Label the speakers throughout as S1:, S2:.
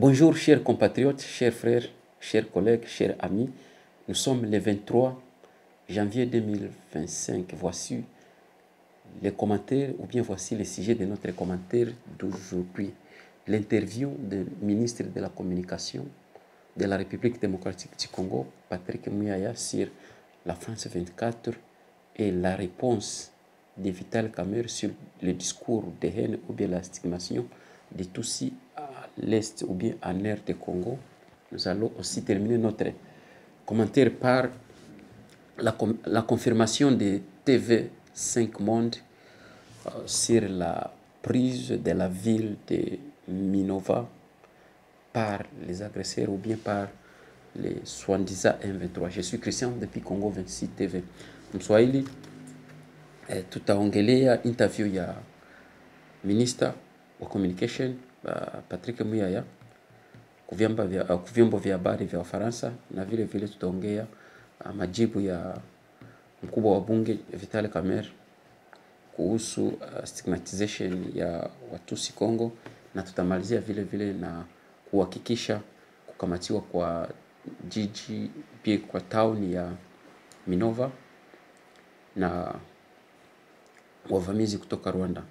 S1: Bonjour chers compatriotes, chers frères, chers collègues, chers amis. Nous sommes le 23 janvier 2025. Voici les commentaires, ou bien voici les sujets de notre commentaire d'aujourd'hui. L'interview du ministre de la Communication de la République démocratique du Congo, Patrick Muyaya, sur la France 24 et la réponse de Vital Kamerhe sur le discours de haine ou bien la stigmatisation de Tutsis à l'est ou bien en aire de Congo. Nous allons aussi terminer notre commentaire par la confirmation de TV5 Monde sur la prise de la ville de Minova par les agresseurs ou bien par les soi-disant M23. Je suis Christian depuis Congo 26 TV. Mswahili tutaongelea interview ya minister wa communication Patrick Muyaya kuvyombo vya habari vya Ufaransa, na vile vile tutaongea majibu ya mkubwa wa bunge Vital Kamerhe kuhusu stigmatization ya Watusi Kongo, na tutamalizia vile vile na kuhakikisha kukamatiwa kwa jiji pia kwa town ya Minova na wavamizi kutoka Rwanda.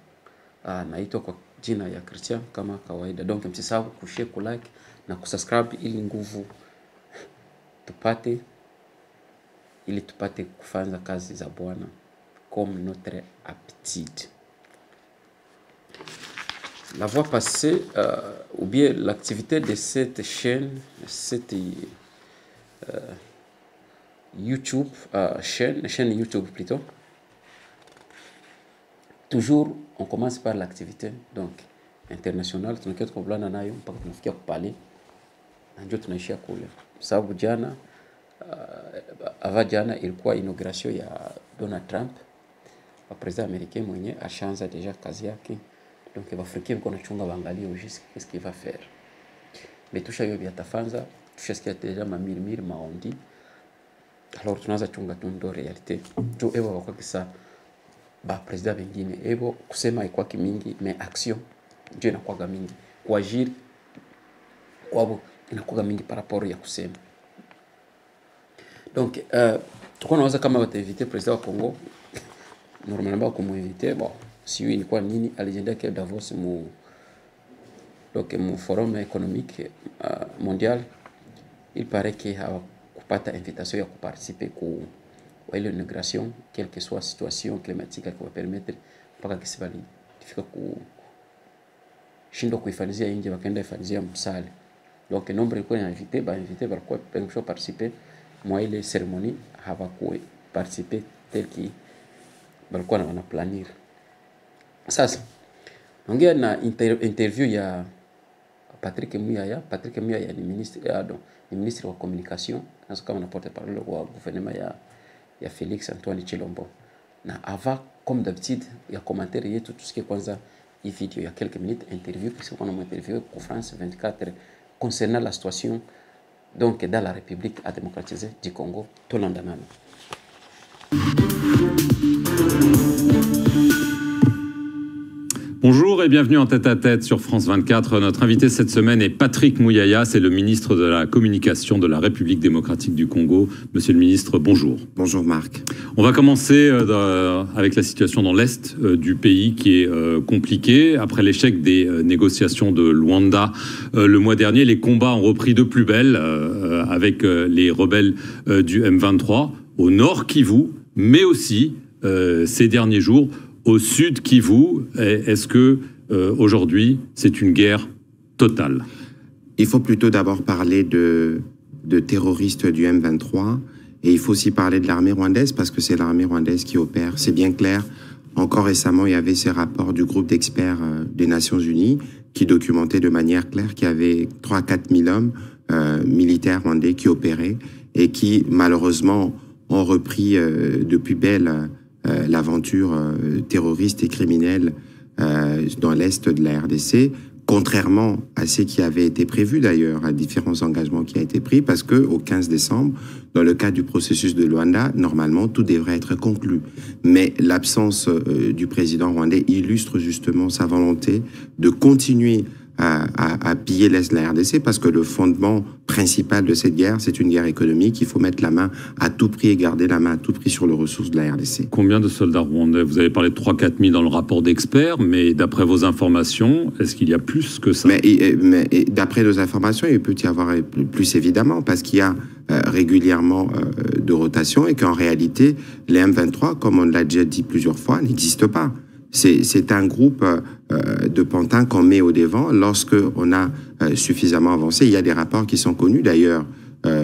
S1: Naitwa kwa jina ya Christian kama kawaida. Donc msisahau kushare, kulike na kusubscribe ili nguvu tupate kufanya kazi za Bwana comme notre appétit. La voie passée ou bien l'activité de cette chaîne, cette YouTube chaîne YouTube plutôt. Toujours, on commence par l'activité donc internationale. Tunakia tukablana nayo mpaka tunafikia kupale na ndio tunaishia kule. Sababu jana jana ilikuwa inauguration ya Donald Trump, wa president américain mwenye ashaanza deja kazi yake. Donc Africains wako nachunga waangalie qu'est-ce qu'il va faire. Mais tusha hiyo yatafanza, tushasikia deja mamiri maondi. Alors tunaanza chunga tundo realite. Tu ewa wako kisa ba president wengine ebo kusema ikuwa kimingi, mais action ndio inakuwa mingi. Kuagir kwabo inakuwa mingi par rapport ya kusema. Donc tukona naweza kama watainviter president wa Congo, normalement kumuinviter bon si ilikuwa nini alienda kwa Davos mu forum économique mondial. Il paraît que hawakupata invitation ya kuparticiper ku ile inauguration, quelle que soit la situation climatique qui va permettre mpaka kisibali ifika ku shindo kuifanyia nje wakaenda ifanyia msale. Donc nombre ilikuwa invité kwa pengo participer moi ile cérémonie hawakuwa participer tel qui balikuwa wana planir. Sasa ongea na interview ya Patrick Muyaya. Patrick Muyaya ni ministre wa communication, nazo kama na porte-parole wa gouvernement ya Félix Antoine Tshilombo. Na avant comme d'habitude ya commentaire yetu tusikie kwanza hii video ya quelques minutes interview qui sont en interview pour France 24 concernant la situation donc dans la République démocratisée du Congo. Tolandanana.
S2: Bonjour et bienvenue en tête-à-tête sur France 24. Notre invité cette semaine est Patrick Muyaya, c'est le ministre de la Communication de la République démocratique du Congo. Monsieur le ministre, bonjour.
S3: Bonjour Marc.
S2: On va commencer avec la situation dans l'Est du pays qui est compliquée. Après l'échec des négociations de Luanda le mois dernier, les combats ont repris de plus belle avec les rebelles du M23 au nord Kivu, mais aussi ces derniers jours au sud Kivu. Est-ce que aujourd'hui c'est une guerre totale?
S3: Il faut plutôt d'abord parler de terroristes du M23 et il faut aussi parler de l'armée rwandaise parce que c'est l'armée rwandaise qui opère. C'est bien clair. Encore récemment, il y avait ces rapports du groupe d'experts des Nations Unies qui documentaient de manière claire qu'il y avait 3 à 4 000 hommes militaires rwandais qui opéraient et qui malheureusement ont repris depuis belle l'aventure terroriste et criminelle dans l'est de la RDC, contrairement à ce qui avait été prévu d'ailleurs, à différents engagements qui ont été pris, parce que au 15 décembre, dans le cadre du processus de Luanda, normalement tout devrait être conclu. Mais l'absence du président rwandais illustre justement sa volonté de continuer à piller l'Est de la RDC, parce que le fondement principal de cette guerre, c'est une guerre économique. Il faut mettre la main à tout prix et garder la main à tout prix sur les ressources de la RDC.
S2: Combien de soldats rwandais? Vous avez parlé de 3-4 000 dans le rapport d'experts, mais d'après vos informations, est-ce qu'il y a plus que ça?
S3: Mais d'après nos informations, il peut y avoir plus évidemment, parce qu'il y a régulièrement de rotation et qu'en réalité, les M23, comme on l'a déjà dit plusieurs fois, n'existent pas. C'est un groupe de pantins qu'on met au devant lorsque on a suffisamment avancé. Il y a des rapports qui sont connus d'ailleurs,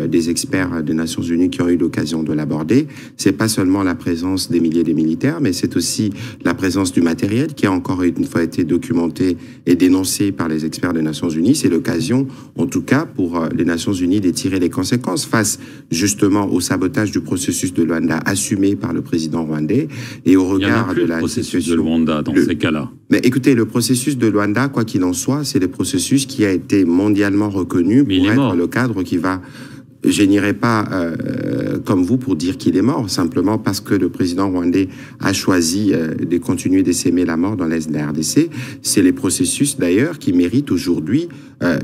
S3: des experts des Nations Unies qui ont eu l'occasion de l'aborder. C'est pas seulement la présence des milliers de militaires, mais c'est aussi la présence du matériel qui a encore une fois été documenté et dénoncé par les experts des Nations Unies. C'est l'occasion, en tout cas, pour les Nations Unies de tirer les conséquences face justement au sabotage du processus de Luanda assumé par le président rwandais et au regard de la
S2: processus de Luanda dans ces cas-là.
S3: Mais écoutez, le processus de Luanda, quoi qu'il en soit, c'est le processus qui a été mondialement reconnu pour être le cadre qui va... Je n'irai pas comme vous pour dire qu'il est mort, simplement parce que le président rwandais a choisi de continuer d'essaimer la mort dans l'Est de la RDC. C'est les processus d'ailleurs qui méritent aujourd'hui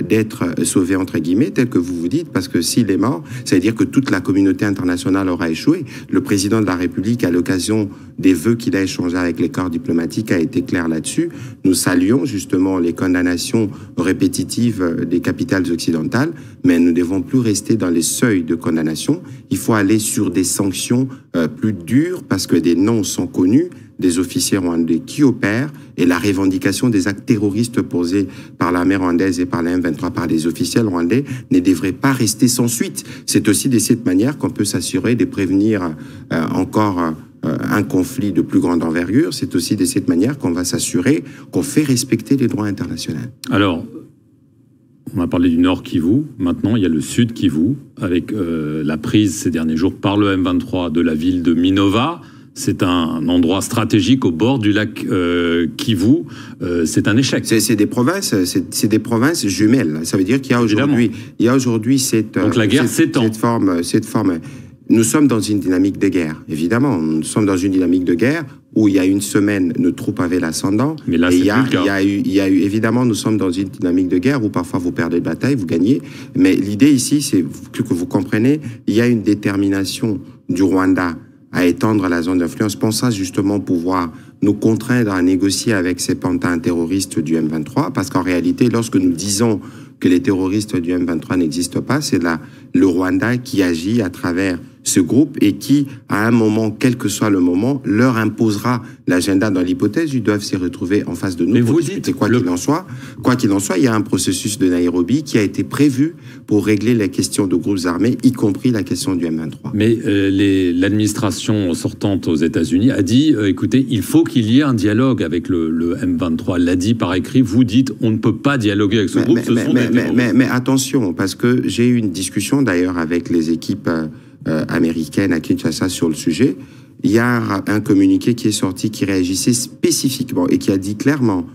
S3: d'être sauvés entre guillemets, tel que vous vous dites, parce que s'il est mort, ça veut dire que toute la communauté internationale aura échoué. Le président de la République, à l'occasion des vœux qu'il a échangés avec les corps diplomatiques, a été clair là-dessus. Nous saluons justement les condamnations répétitives des capitales occidentales, mais nous ne devons plus rester dans les seuils de condamnation. Il faut aller sur des sanctions plus dures, parce que des noms sont connus, des officiers rwandais qui opèrent, et la revendication des actes terroristes posés par l'armée rwandaise et par la M23, par les officiels rwandais, ne devrait pas rester sans suite. C'est aussi de cette manière qu'on peut s'assurer de prévenir encore un conflit de plus grande envergure. C'est aussi de cette manière qu'on va s'assurer qu'on fait respecter les droits internationaux.
S2: Alors, on a parlé du Nord Kivu, maintenant il y a le Sud Kivu, avec la prise ces derniers jours par le M23 de la ville de Minova. C'est un endroit stratégique au bord du lac Kivu. C'est un échec.
S3: C'est des provinces jumelles. Ça veut dire qu'il y a aujourd'hui cette...
S2: Donc la guerre s'étend.
S3: Cette forme. Nous sommes dans une dynamique de guerre, évidemment. Nous sommes dans une dynamique de guerre où il y a une semaine, nos troupes avaient l'ascendant.
S2: Mais là, c'est plus le cas.
S3: Il y a eu, évidemment, nous sommes dans une dynamique de guerre où parfois vous perdez de bataille, vous gagnez. Mais l'idée ici, c'est que vous comprenez, il y a une détermination du Rwanda à étendre la zone d'influence, pensant justement pouvoir nous contraindre à négocier avec ces pantins terroristes du M23, parce qu'en réalité, lorsque nous disons que les terroristes du M23 n'existent pas, c'est le Rwanda qui agit à travers ce groupe et qui, à un moment, quel que soit le moment, leur imposera l'agenda. Dans l'hypothèse, ils doivent s'y retrouver en face de nous.
S2: Mais
S3: pour
S2: vous
S3: discuter.
S2: dites
S3: Quoi qu'il en soit, il y a un processus de Nairobi qui a été prévu pour régler les questions de groupes armés, y compris la question du M23.
S2: Mais l'administration sortante aux États-Unis a dit, écoutez, il faut qu'il y ait un dialogue avec le M23. Elle l'a dit par écrit. Vous dites, on ne peut pas dialoguer avec ce groupe.
S3: Mais attention, parce que j'ai eu une discussion d'ailleurs avec les équipes américaine à Kinshasa sur le sujet. Il y a un communiqué qui est sorti qui réagissait spécifiquement et qui a dit clairement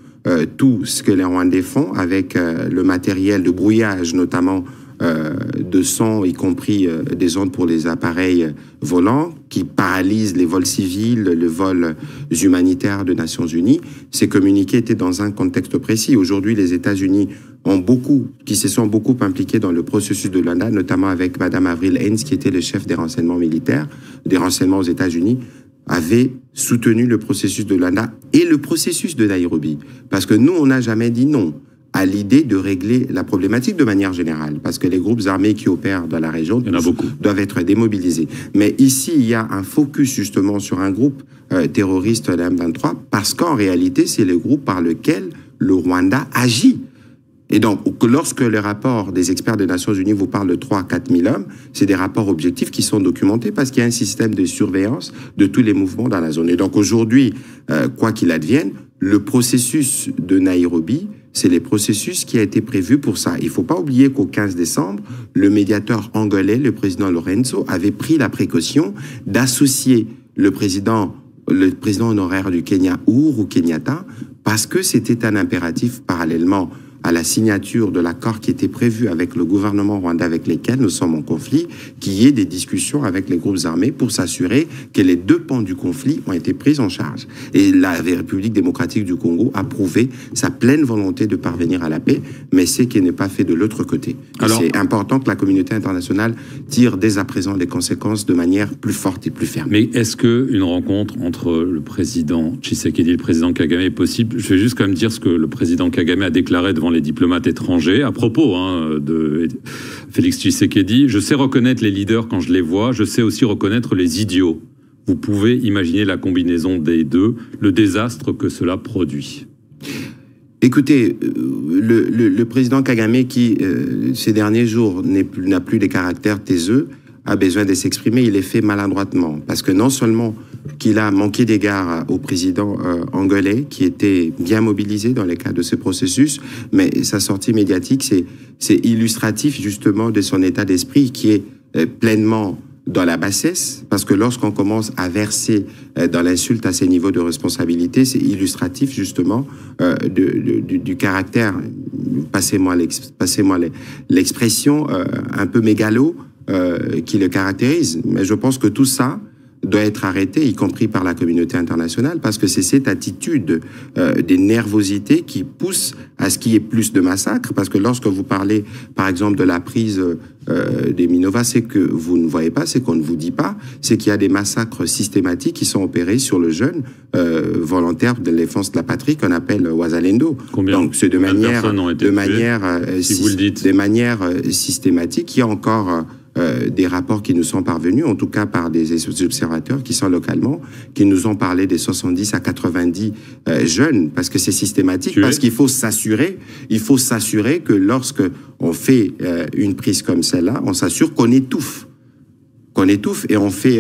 S3: tout ce que les Rwandais font avec le matériel de brouillage, notamment de son, y compris des ondes pour les appareils volants qui paralysent les vols civils, les vols humanitaires des Nations Unies. Ces communiqués étaient dans un contexte précis. Aujourd'hui, les États-Unis qui se sont beaucoup impliqués dans le processus de Luanda, notamment avec Madame Avril Haines, qui était le chef des renseignements militaires, des renseignements aux États-Unis, avait soutenu le processus de Luanda et le processus de Nairobi. Parce que nous, on n'a jamais dit non à l'idée de régler la problématique de manière générale, parce que les groupes armés qui opèrent dans la région doivent être démobilisés. Mais ici, il y a un focus justement sur un groupe terroriste, la M23, parce qu'en réalité, c'est le groupe par lequel le Rwanda agit. Et donc, lorsque les rapports des experts des Nations Unies vous parlent de 3 à 4 000 hommes, c'est des rapports objectifs qui sont documentés parce qu'il y a un système de surveillance de tous les mouvements dans la zone. Et donc, aujourd'hui, quoi qu'il advienne, le processus de Nairobi, c'est le processus qui a été prévu pour ça. Il ne faut pas oublier qu'au 15 décembre, le médiateur angolais, le président Lorenzo, avait pris la précaution d'associer le président honoraire du Kenya, Uhuru Kenyatta, parce que c'était un impératif parallèlement à la signature de l'accord qui était prévu avec le gouvernement rwandais avec lesquels nous sommes en conflit, qu'il y ait des discussions avec les groupes armés pour s'assurer que les deux pans du conflit ont été pris en charge. Et la République démocratique du Congo a prouvé sa pleine volonté de parvenir à la paix, mais c'est qui n'est pas fait de l'autre côté. C'est important que la communauté internationale tire dès à présent les conséquences de manière plus forte et plus ferme.
S2: Mais est-ce qu'une rencontre entre le président Tshisekedi et le président Kagame est possible? Je vais juste quand même dire ce que le président Kagame a déclaré devant les diplomates étrangers à propos de Félix Tshisekedi. Je sais reconnaître les leaders quand je les vois, je sais aussi reconnaître les idiots. Vous pouvez imaginer la combinaison des deux, le désastre que cela produit.
S3: Écoutez, le président Kagame qui, ces derniers jours, n'a plus des caractères taiseux, a besoin de s'exprimer, il est fait maladroitement. Parce que non seulement qu'il a manqué d'égard au président angolais, qui était bien mobilisé dans le cadre de ce processus, mais sa sortie médiatique, c'est illustratif justement de son état d'esprit qui est pleinement dans la bassesse, parce que lorsqu'on commence à verser dans l'insulte à ces niveaux de responsabilité, c'est illustratif justement du caractère, passez-moi l'expression, un peu mégalo qui le caractérise. Mais je pense que tout ça doit être arrêté, y compris par la communauté internationale, parce que c'est cette attitude des nervosités qui pousse à ce qu'il y ait plus de massacres, parce que lorsque vous parlez, par exemple, de la prise des Minova, c'est que vous ne voyez pas, c'est qu'on ne vous dit pas, c'est qu'il y a des massacres systématiques qui sont opérés sur le jeune volontaire de la défense de la patrie qu'on appelle Wazalendo. Donc c'est de manière systématique. Il y a encore des rapports qui nous sont parvenus, en tout cas par des observateurs qui sont localement, qui nous ont parlé des 70 à 90 jeunes, parce que c'est systématique, parce qu'il faut s'assurer que lorsque on fait une prise comme celle-là, on s'assure qu'on étouffe, et on fait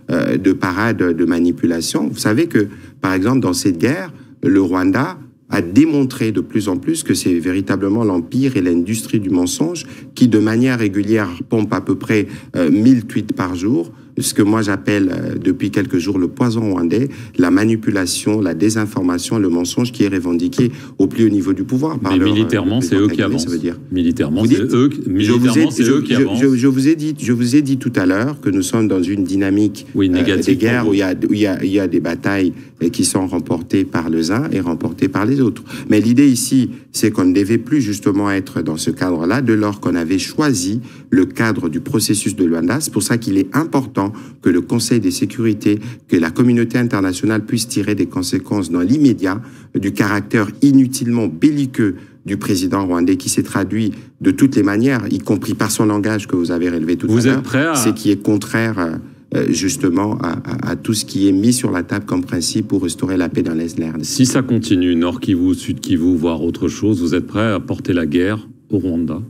S3: de parades de manipulation. Vous savez que, par exemple, dans cette guerre, le Rwanda a démontré de plus en plus que c'est véritablement l'empire et l'industrie du mensonge qui, de manière régulière, pompe à peu près 1000 tweets par jour, ce que moi j'appelle depuis quelques jours le poison rwandais, la manipulation, la désinformation, le mensonge qui est revendiqué au plus haut niveau du pouvoir.
S2: Mais militairement, c'est eux qui avancent. Militairement, c'est eux qui avancent.
S3: Je vous ai dit tout à l'heure que nous sommes dans une dynamique des guerres où il y a des batailles qui sont remportées par les uns et remportées par les autres. Mais l'idée ici, c'est qu'on ne devait plus justement être dans ce cadre-là, dès lors qu'on avait choisi le cadre du processus de Luanda. C'est pour ça qu'il est important que le Conseil de sécurité, que la communauté internationale puisse tirer des conséquences dans l'immédiat du caractère inutilement belliqueux du président rwandais qui s'est traduit de toutes les manières, y compris par son langage que vous avez relevé tout à l'heure, c'est qui est contraire justement à tout ce qui est mis sur la table comme principe pour restaurer la paix dans l'Est de la RDC.
S2: Si ça continue, Nord Kivu, Sud Kivu, voire autre chose, vous êtes prêt à porter la guerre au Rwanda?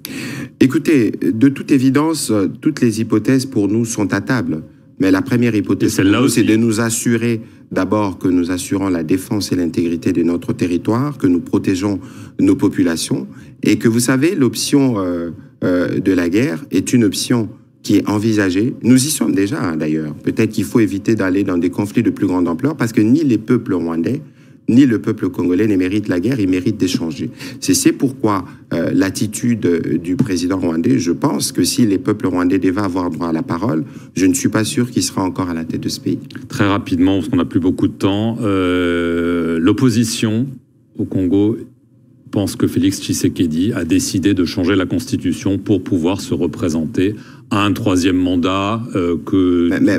S3: Écoutez, de toute évidence, toutes les hypothèses pour nous sont à table. Mais la première hypothèse, c'est de nous assurer d'abord que nous assurons la défense et l'intégrité de notre territoire, que nous protégeons nos populations, et que vous savez, l'option de la guerre est une option qui est envisagée. Nous y sommes déjà, d'ailleurs. Peut-être qu'il faut éviter d'aller dans des conflits de plus grande ampleur, parce que ni les peuples rwandais, ni le peuple congolais ne mérite la guerre, il mérite d'échanger. C'est pourquoi l'attitude du président rwandais, je pense que si les peuples rwandais devaient avoir droit à la parole, je ne suis pas sûr qu'il sera encore à la tête de ce pays.
S2: Très rapidement, parce qu'on n'a plus beaucoup de temps, l'opposition au Congo pense que Félix Tshisekedi a décidé de changer la constitution pour pouvoir se représenter à un troisième mandat.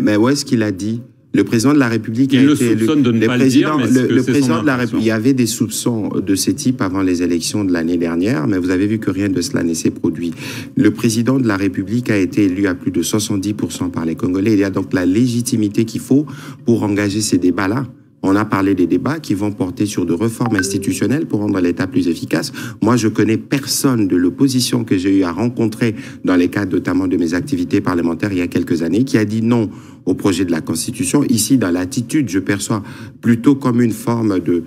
S3: Mais où est-ce qu'il a dit ? Le président de la République
S2: a été élu. Le
S3: président de la République, il y avait des soupçons de ce type avant les élections de l'année dernière, mais vous avez vu que rien de cela ne s'est produit. Le président de la République a été élu à plus de 70% par les Congolais. Il y a donc la légitimité qu'il faut pour engager ces débats-là. On a parlé des débats qui vont porter sur de réformes institutionnelles pour rendre l'État plus efficace. Moi, je connais personne de l'opposition que j'ai eu à rencontrer dans les cadres notamment de mes activités parlementaires il y a quelques années qui a dit non au projet de la Constitution. Ici, dans l'attitude, je perçois plutôt comme une forme de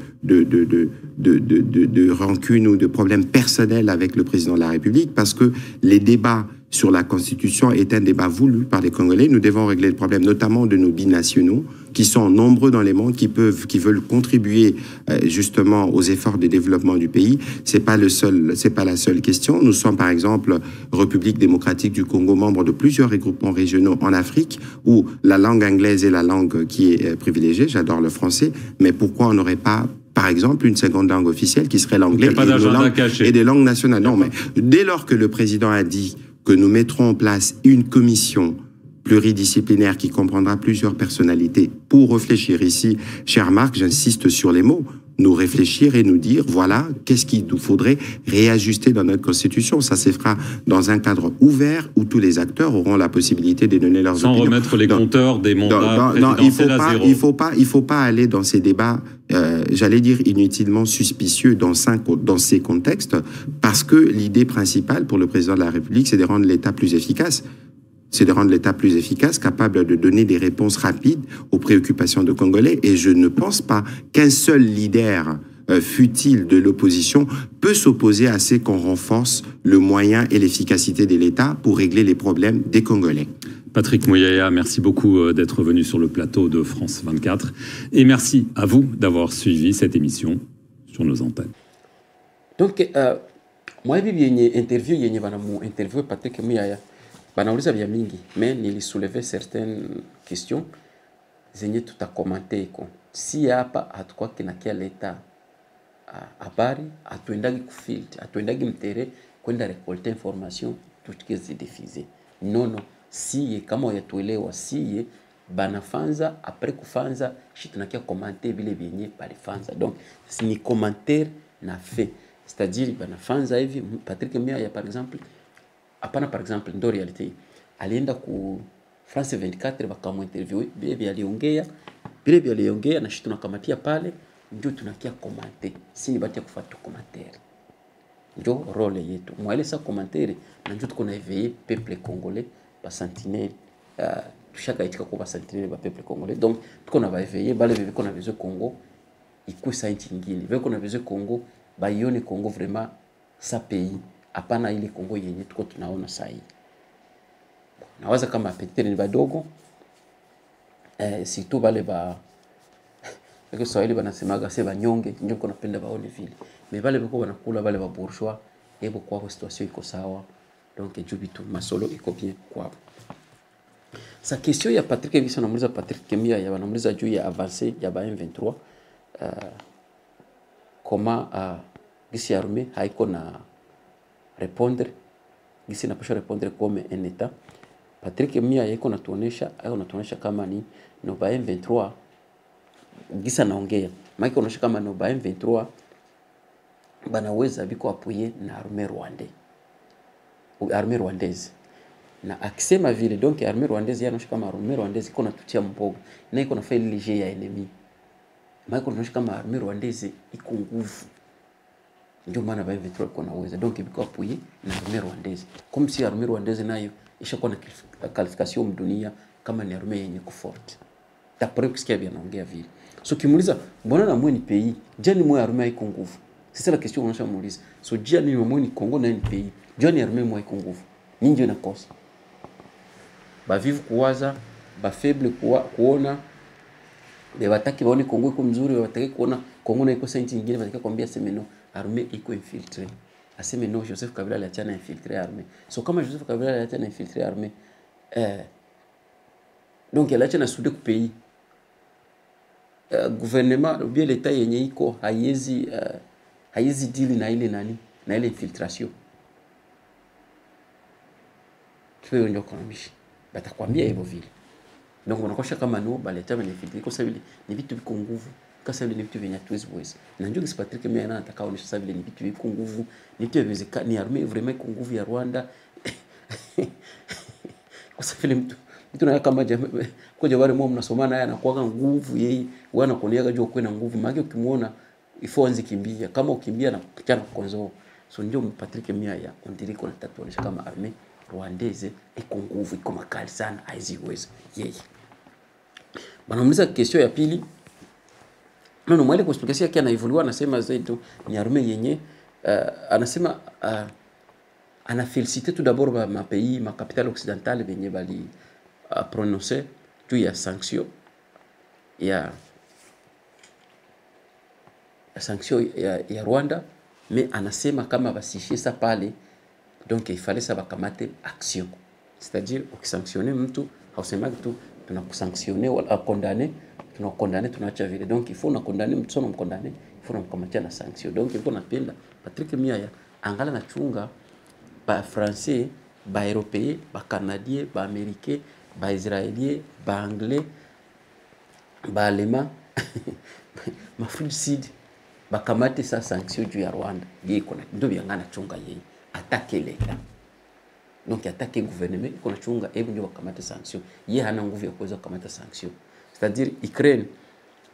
S3: rancune ou de problème personnel avec le président de la République parce que les débats sur la Constitution est un débat voulu par les Congolais. Nous devons régler le problème, notamment de nos binationaux, qui sont nombreux dans les mondes, qui veulent contribuer justement aux efforts de développement du pays. C'est pas la seule question. Nous sommes par exemple République démocratique du Congo, membre de plusieurs regroupements régionaux en Afrique, où la langue anglaise est la langue qui est privilégiée. J'adore le français, mais pourquoi on n'aurait pas par exemple, une seconde langue officielle qui serait l'anglais et des langues nationales. Non, mais dès lors que le président a dit que nous mettrons en place une commission pluridisciplinaire qui comprendra plusieurs personnalités pour réfléchir ici, cher Marc, j'insiste sur les mots, nous réfléchir et nous dire, voilà, qu'est-ce qu'il nous faudrait réajuster dans notre Constitution. Ça se fera dans un cadre ouvert où tous les acteurs auront la possibilité de donner leurs opinions.
S2: Sans remettre les compteurs des mandats présidentiels à zéro.
S3: Il faut pas aller dans ces débats, j'allais dire inutilement suspicieux dans ces contextes, parce que l'idée principale pour le président de la République, c'est de rendre l'État plus efficace. C'est de rendre l'État plus efficace, capable de donner des réponses rapides aux préoccupations des Congolais. Et je ne pense pas qu'un seul leader fut-il de l'opposition peut s'opposer à ce qu'on renforce le moyen et l'efficacité de l'État pour régler les problèmes des Congolais.
S2: Patrick Mouyaya, merci beaucoup d'être venu sur le plateau de France 24. Et merci à vous d'avoir suivi cette émission sur nos antennes.
S1: Donc, moi, j'ai vu une interview, Patrick Mouyaya. Banauliza vya mingi, mais nilisoulever certaines questions zenye tutakomante iko. Si hapa hatakuwa kinakia leta habari, atuendagi kufield, atuendagi mtere kwenda rekolte information tutike zidifize. Nono, siye kama yatuelewa siye banafanza apres kufanza shi tunakia komante vile vyenye balifanza. Donc ni commentaire na fait. C'est-à-dire banafanza hivi Patrick Mouyaya par exemple hapana par exemple ndo reality alienda ku France 24 bakamuinterview bibi aliongea na shitu nakamatia pale ndio tunakia komante si batia kufuata commentaire ndio role yetu mwale sa commentaire na ndio tuko na éveiller peuple congolais ba sentinelle tushaka itika kwa sentinelle ba peuple congolais donc tuko na ba éveiller bale bebe kona besoin Congo ikusa nchi nyingine bebe kona besoin Congo baione Congo vraiment sa pays hapana ile Kongo yenye tuko tunaona sahi. Nawaza kama petite ni badogo surtout bale ba kwa Swahili banasemaga se banyonge ndio kuna penda baone vile. Mais bale bako banakula bale ba bourgeois ebo kwa situation iko sawa. Donc jubitu masolo iko bien kwao. Sa question ya Patrick Evisa namuliza Patrick Kemia ya banamuliza juu ya avancer ya ba M23 comment gisi armée haiko na répondre gisi napasha répondre comme un état. Patrick Mia yeko natuonesha kama ni no ba M23 gisa naongea maana kuonesha kama no ba M23 banaweza biko appuyer na armée rwandaise na akisema vile donc armée rwandaise yanosha kama armée rwandaise iko natutia mboga na iko nafanya léger ya ennemi maana kuonesha kama armée rwandaise iko nguvu ndio maana ba M23 kuna uwezo donc biko appuyer na armée rwandaise comme si armée rwandaise nayo ishakuwa na qualification dunia kama ni armée yenye kuforte d'après kusikia bien naongea vile so kimuuliza mbona na mweni pays jani mwe armée iko nguvu c'est ça la question on muuliza so jani mweni Congo na ni pays jani armée mwe iko nguvu nini ndio nakosa ba vive kuwaza ba faible kuona be bataki baone Congo iko mzuri bataki kuona Congo na iko senti nyingine bataki kwambia semeno armée iko infiltrée aseme no Joseph Kabila aliachana infiltrer armée so kama Joseph Kabila aliachana infiltrer armée donc aliachana soude ku pays gouvernement ou bien l'état yenye iko haiezi deal na ile nani na ile infiltration kiwe ndio konomishi batakwambia hivyo vile donc unakosha kama no baleta benefit iko sawa ni vitu viko nguvu kasa vile ni vitu vyenye tuwezi uwezo na njoo si Patrick Mia na atakao ni sasa vile ni vitu viko nguvu ni vitu viwezekana ni armée vraiment iko nguvu ya Rwanda kwa sababu vile mtu na kama kwa jawari mwa mnasomana haya anakuwa nguvu yeye wana kuniaga juu kwenda nguvu maana ukimuona ifonzi kimbia kama ukimbia na kuchana konzo so ndio Patrick Mia ya ondiriko na tatuonesha kama armée rwandaise iko nguvu iko makali sana haiziweza yeye banamuliza question ya pili no mwale kwa yake anaevolua anasema zaidi ni armée yenye anasema ana félicité tout d'abord ma pays, ma capitale occidentale benye bali prononcer juu ya sanction ya sanction ya Rwanda, mais anasema kama basishie ça pale, donc il fallait ça bakamate action, c'est-à-dire ukisanctionner mtu hausemaki tu tunakusanctionner wala condamner, tunakondamner tunaacha vile. Donc il faut na condamner mtu sana mkondamner, il faut namkamatia na sanction. Donc il faut napenda Patrick Muyaya angala na chunga ba français, ba européen, ba canadien, ba américain, ba israélien, ba anglais, ba allemand, ma Afrique du Sud bakamate sa sanction juu ya Rwanda. Yeye kuna ndio biangana chunga yeye attaque l'État. Donc attaque gouvernement kuna chunga hebu ndio bakamate sanction. Yeye hana nguvu ya kuweza kukamata sanction. C'est-à-dire Ukraine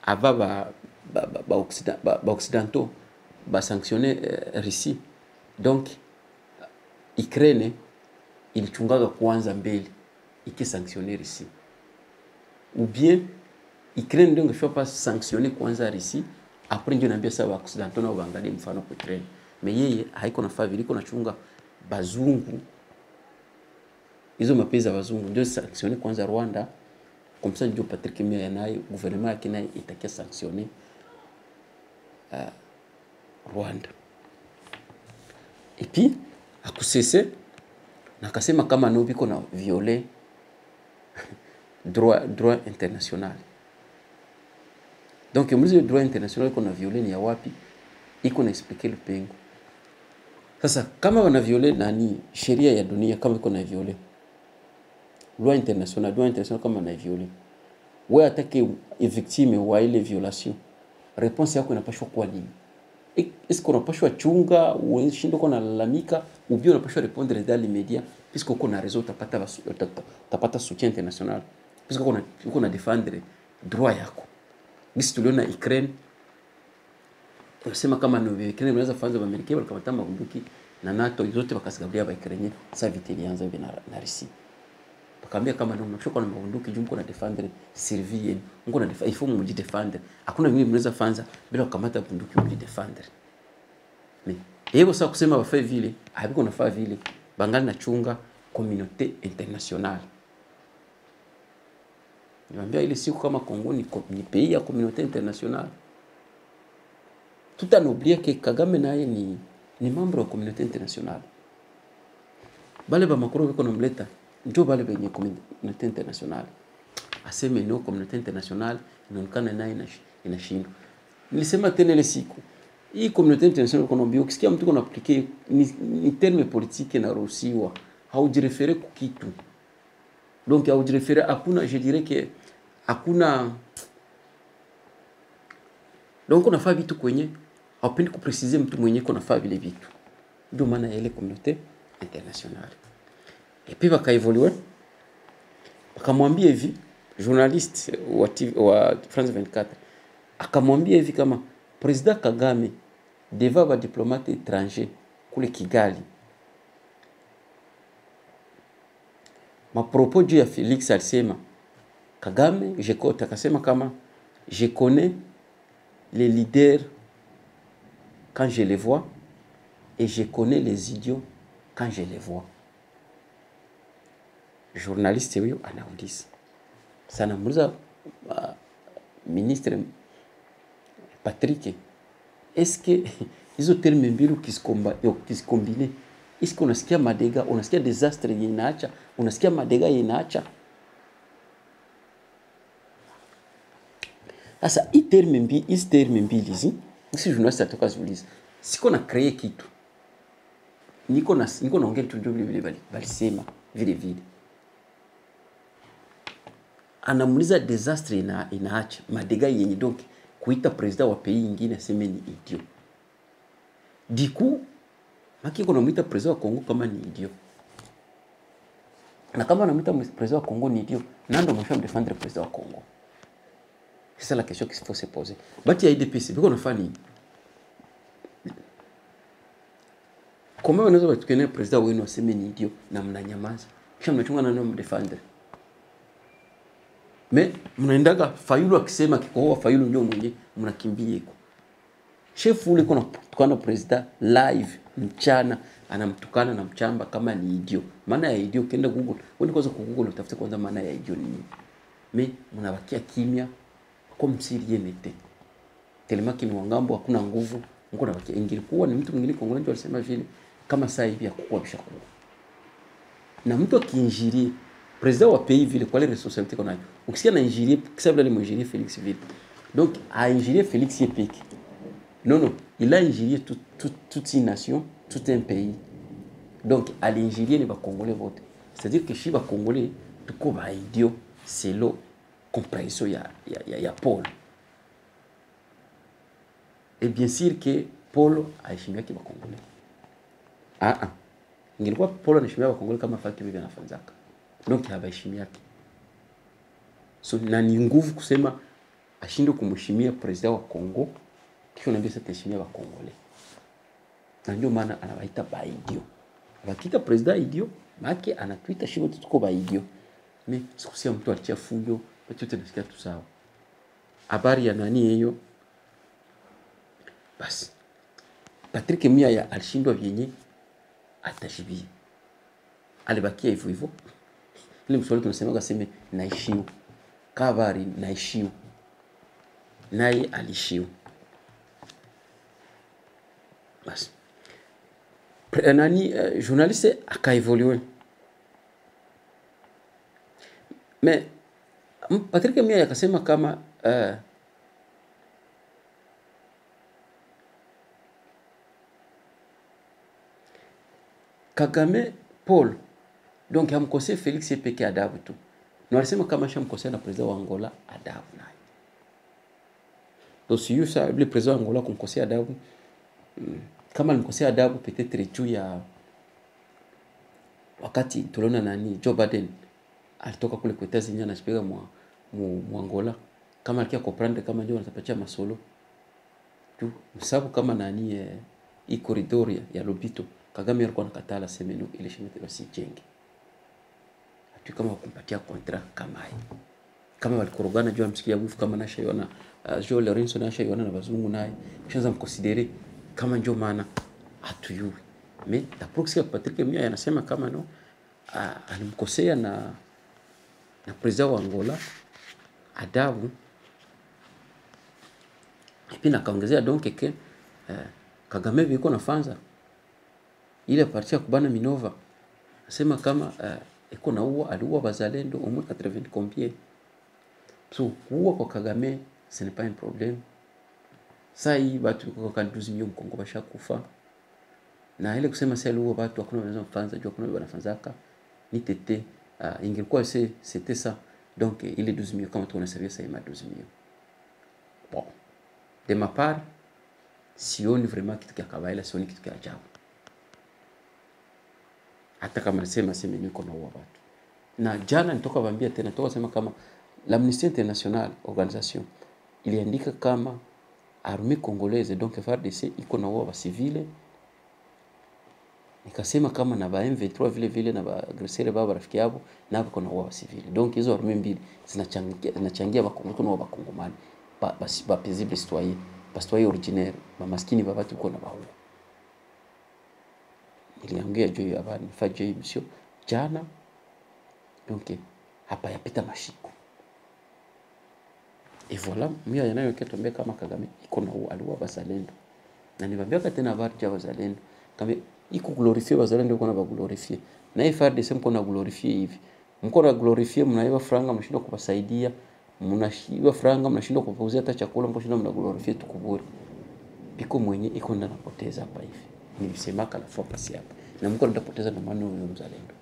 S1: ava ba occidentaux ba sanctionner Russie. Donc Ukraine ilichungaga kwanza mbele ikisanctionner Russie. Ou bien Ukraine ndio ngefaa pas sanctionner kwanza Russie, après ndio naambia sawa occidentaux na waangalie mfano kwa Ukraine. Mais yeye haiko na favori, iko na chunga bazungu. Hizo mapenzi ya bazungu ndio sanctionner kwanza Rwanda. Comme ça ndio Patrick Muyaya naye gouvernement yake naye itakia sanctionner Rwanda. Et puis akusese na kasema kama no biko na violer droit international. Donc le droit international qu'on a violé ni ya wapi, iko na expliquer le pengo. Sasa kama wana violé nani sheria ya dunia, kama iko na violé droit international kama na violé, wewe atake victime wa ile violation, réponse yako inapaswa kuwa nini? Est-ce qu'on unapaswa chunga uenshindo kuna lalamika, ou bien unapaswa répondre dans les médias, puisque uko na réseau tapata soutien international, puisque uko na défendre droit yako. Gisi tuliona Ukraine, tunasema kama no Ukraine wanaweza fanza Amerika walikamata mabunduki na NATO yote wakasigabulia ba Ukraine, sasa vita ilianza hivi na Russia. Bakambia kama no mnachoka na mabunduki juu mko na defendre survie yenu, mko na defendre, il faut mu defendre. Hakuna vile mnaweza fanza bila kukamata bunduki mu defendre. Mais yebo sasa kusema bafai vile, habiko nafaa vile, bangali na chunga communauté internationale. Niambia ile siku kama Congo ni pays ya communauté internationale. Tout en oubliant que Kagame naye ni membre wa communauté internationale. Bale ba makoro biko namleta ndio bale benye communauté internationale. Aseme no communauté internationale inaonekana naye inashindwa. Nilisema tena ile siku hii communauté internationale konombio ukisikia mtu kuna appliquer ni terme politique na ruhusiwa, haujirefere kwa kitu. Donc haujirefere hakuna, je dirais que hakuna, donc unafaa vitu kwenye hapendi kupreciser mtu mwenye kunafaa vile vitu. Ndio maana ya ile communauté internationale. Et puis bakaevolue akamwambia hivi journaliste wa France 24 akamwambia hivi kama President Kagame devant ba diplomate étranger kule Kigali. Ma propos juu ya Felix alisema Kagame akasema kama je connais les leaders quand je les vois et je connais les idiots quand je les vois. Journaliste huyo anauliza sana muuliza ministre Patrick, est-ce que hizo terme mbili ukisikombine, est-ce que unasikia madega, unasikia disaster yenaacha, unasikia madega yenaacha? Sasa hii terme mbili hizi si journaliste atoka ziuliza, siko na créer kitu, niko naongea tu ndio vile balisema vile anamuliza disaster inaacha madega yenye, donc kuita president wa pays ingine aseme ni idiot. Diku maki kuna muita president wa Congo kama ni idiot, na kama anamuita president wa Congo ni idiot, nando mwisho défendre president wa Congo? C'est ça la question qu'il faut se poser. Bati ya IDPC biko nafanya nini? Comment unaweza kutukana president wenu aseme ni idiot na mnanyamaza kisha mnachunga na nani mdefendre? Mais mnaendaga Fayulu akisema kikohoa Fayulu ndio mwenye mnakimbia iko. Chef ule kuna tukana president live mchana anamtukana na mchamba kama ni idio. Maana ya idio ukienda Google, wewe kwanza ku Google utafute kwanza maana ya idio ni nini. Mais mnabakia kimya comme si rien n'était. Tellement que ni wangambo hakuna nguvu, mko nabakia. Ingilikuwa ni mtu mwingine Kongole ndio alisema vile kama saa hivi hakuwa bishakuwa. Na mtu akiinjirie president wa pays vile kwa les responsabilités qu'on a. Ukisikia na injirie, kisa vile alimwinjirie Félix vile. Donc a injurié Félix Yepeke. Non, non, il a injurié toute une nation, tout un pays. Donc, à l'injurier les Congolais votent. C'est-à-dire que si les Congolais, tout comme un idiot, c'est l'eau compréhension, il y a Paul. Et bien sûr que Paul a échimé qui va Congolais. Ah. Il y a Paul a échimé va Congolais comme afin qu'il vive en Fanzaka. Donc, il y a échimé. So, na ni nguvu kusema ashindwe kumheshimia president wa Kongo. Kisha unaambia sasa tuheshimia wa Kongole. Na ndio maana anawaita baidio. Wakita president idio, maki anatuita shibo tuko baidio. Mais sikusia mtu alitia fujo, watu wote nasikia tu sawa. Habari ya nani hiyo? Basi. Patrick Muyaya alishindwa vyenye atashibi. Alibakia hivyo hivyo. Ile mswali tunasema kaseme naishiu. Kavari naishiu. Naye alishiu. Basi. Nani journaliste akaevoluer. Mais Patrick Muyaya akasema kama Kagame Paul donc amkosea Félix Yepeke adabu tu. Na alisema kama shamkosea na president wa Angola adabu naye. Donc si yusa le president wa Angola kumkosea adabu kama alimkosea adabu peut-être juu ya wakati tuliona nani Joe Biden alitoka kule kwa Tanzania anashipega mu Angola kama alikia comprendre kama ndio anatapatia masolo tu msabu kama nani hii corridor ya Lobito Kagame alikuwa anakatala semeno ile shimete wasijenge atu kama kumpatia contrat kama hii kama walikorogana juu amsikia wifu kama nashaiona Joe Lorenzo nashaiona na bazungu naye kishaanza mkonsidere kama ndio maana hatuyui. Mais la proxy Patrick Muyaya anasema kama no alimkosea na president wa Angola adabu. Puis nakaongezea donc que Kagame biko nafanza ile parti ya kubana Minova. Anasema kama iko na aliua bazalendo au moins 80 combien. So kuua kwa Kagame ce n'est pas un problème. Sasa hii watu kwa 12 milioni Kongo bashakufa. Na ile kusema sasa leo watu hakuna wanaweza kufanza juu kuna wanafanzaka ni tete ingekuwa c'était ça. Donc il est 12 millions kama tunasabia sasa ima 12 millions. Bon. De ma part sioni vraiment kitu kia kawaida, sioni kitu kia ajabu. Hata kama nasema niko na watu. Na jana nitoka waambia tena toka sema kama l'Amnesty International organisation iliandika kama armée congolaise donc FARDC iko na wa civile. Nikasema kama na ba M23 vile vile na ba agresere baba rafiki yao na hapo kuna wa civile. Donc hizo armée mbili zinachangia bakongomani wa bakongomani ba paisible citoyen, ba citoyen originaire, ba maskini baba tuko na bao. Niliongea juu ya habari nifaje hii msio jana. Donc hapa yapita mashiko. Et voilà, mimi yanayo ketombe kama Kagame iko na aliwa bazalendo. Na niwaambia tena habari ya bazalendo. Kama iko glorifier bazalendo kuna ba glorifier. Na FARDC mko na glorifier hivi. Mko na glorifier mnaiba franga mnashindwa kubasaidia. Mnashiba franga mnashindwa kupauzia hata chakula mnashindwa mna glorifier tukuburi. Biko mwenye iko ndana poteza hapa hivi. Nilisema kala focus hapa. Na mko ndapoteza na maana huyo mzalendo.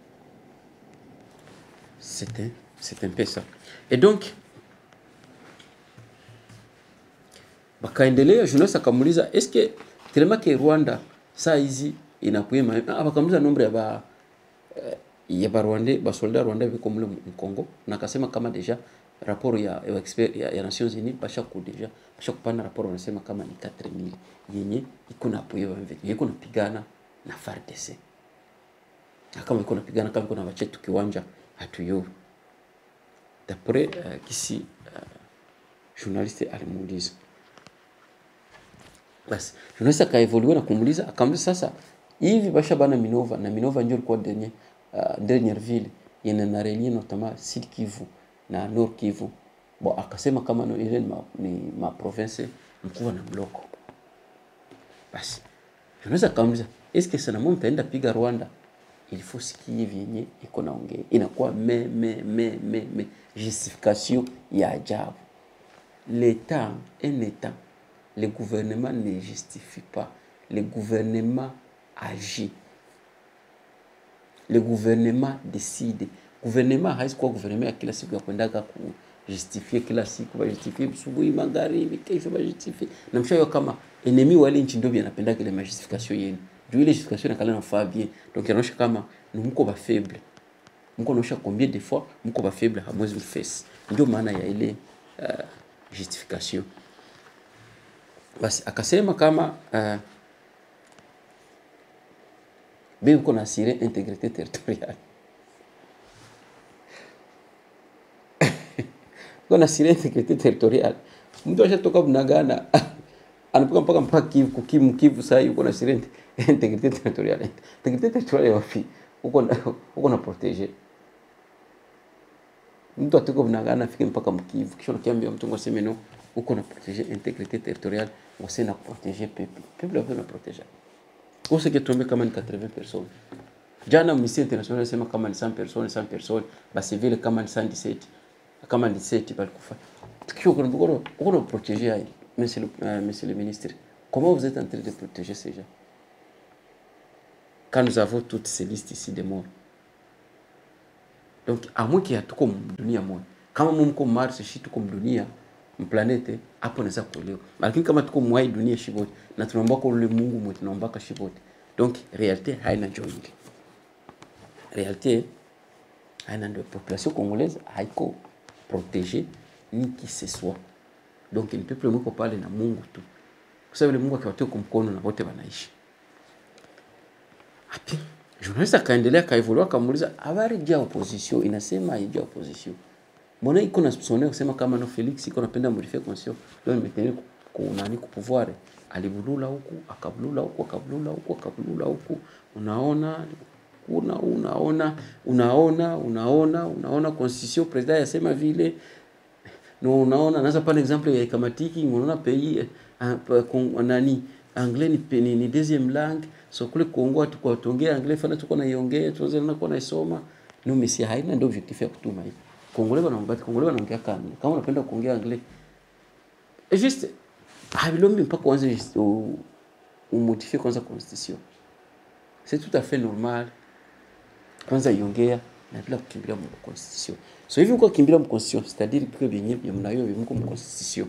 S1: C'est un peu ça. Et donc bakaendelea journalist akamuuliza est-ce que tellement que Rwanda saa hizi inakuema akamuuliza nombre ya ba Rwanda ba soldat Rwanda biko mule Kongo na akasema kama deja rapport ya expert ya Nations Unies basha kupana rapport wanasema kama ni 4000 yenye iko na apoyo iko napigana na FARDC. Kama iko napigana kama iko na wachetu kiwanja hatuyo. D'après kisi journaliste alimuuliza. Basi, journaliste akaevolue na kumuuliza, akamwambia sasa hivi basha bana Minova na Minova ndio ilikuwa dernière ville yenye na relie notamment Sud Kivu na Nord Kivu. Bon, akasema kama no ile ni ma province mkuu na mloko. Basi unaweza kauliza est-ce que sana mtaenda piga Rwanda? Il faut sikie vyenye iko naongea. Inakuwa me justification ya ajabu. L'État, un État, le gouvernement ne justifie pas. Le gouvernement agit. Le gouvernement décide. Le gouvernement haisi kwa gouvernement ya kila siku ya kwendaka kujustifier kila siku, justifier msubuhi magharibi, kesho justifier. Na mshayo kama enemy wale nchi ndio yanapenda ile justification yenu. Juu ile justification nakala na fa bien. Donc inaonyesha kama mko ba faible. Mko naonyesha combien de fois mko ba faible hamwezi mface. Ndio maana ya ile justification. Basi akasema kama bien qu'on assurer intégrité territoriale. Qu'on assurer intégrité territoriale. Mtu ashatoka Bunagana anapoka mpaka Kivu sasa yuko na assurer intégrité territoriale. Intégrité territoriale wapi? Uko na protéger. Mtu atoka Bunagana afike mpaka Kivu kisha unakiambia mtu ngoseme no uko na protéger intégrité territoriale, on na protéger peuple. Peuple doit protéger. Où c'est que tombé comme 80 personnes. Jana Amnesty International sema kama ni 100 personnes, basi vile kama ni 117. Kama ni 17 balikufa. Tukio kuna protéger ai. Monsieur le ministre, comment vous êtes en train de protéger ces gens? Quand nous avons toutes ces listes ici de morts. Donc à moins qu'il y a tout comme dunia moja. Kama mko Mars shi tuko dunia mplanete hapo naweza kuelewa. Lakini kama tuko mwai dunia shibote na tunaomba kwa ule Mungu mwetu tunaomba shibote. Donc réalité haina joint. Réalité haina de population congolaise haiko protégée ni qui ce soit. Donc ni peuple mwiko pale na Mungu tu. Kwa sababu Mungu akiwatia kumkono na wote wanaishi. Hapi journaliste akaendelea kaevolua akamuuliza habari ya opposition inasema haija opposition. Mbona iko na soupçonner kusema kama no Felix iko napenda modifier constitution ndio imetengeneza kunani ku pouvoir alibulula huku akabulula huku akabulula huku akabulula huku unaona constitution president yasema vile no unaona naanza par exemple ya kamatiki unaona pays nani anglais ni deuxième langue so kule Kongo watu kwa tuongea anglais fana tuko naiongea tuanze na kwa naisoma no mesi haina ndio objectif ya kutuma hii Congolais wanaongea kama unapenda kuongea anglais juste habilombi mpaka kwanza umodifier kwanza constitution c'est tout à fait normal kwanza iongea na bila kukimbilia mu constitution so hivi uko kimbilia mu constitution c'est-à-dire que benye mnayo mko mu constitution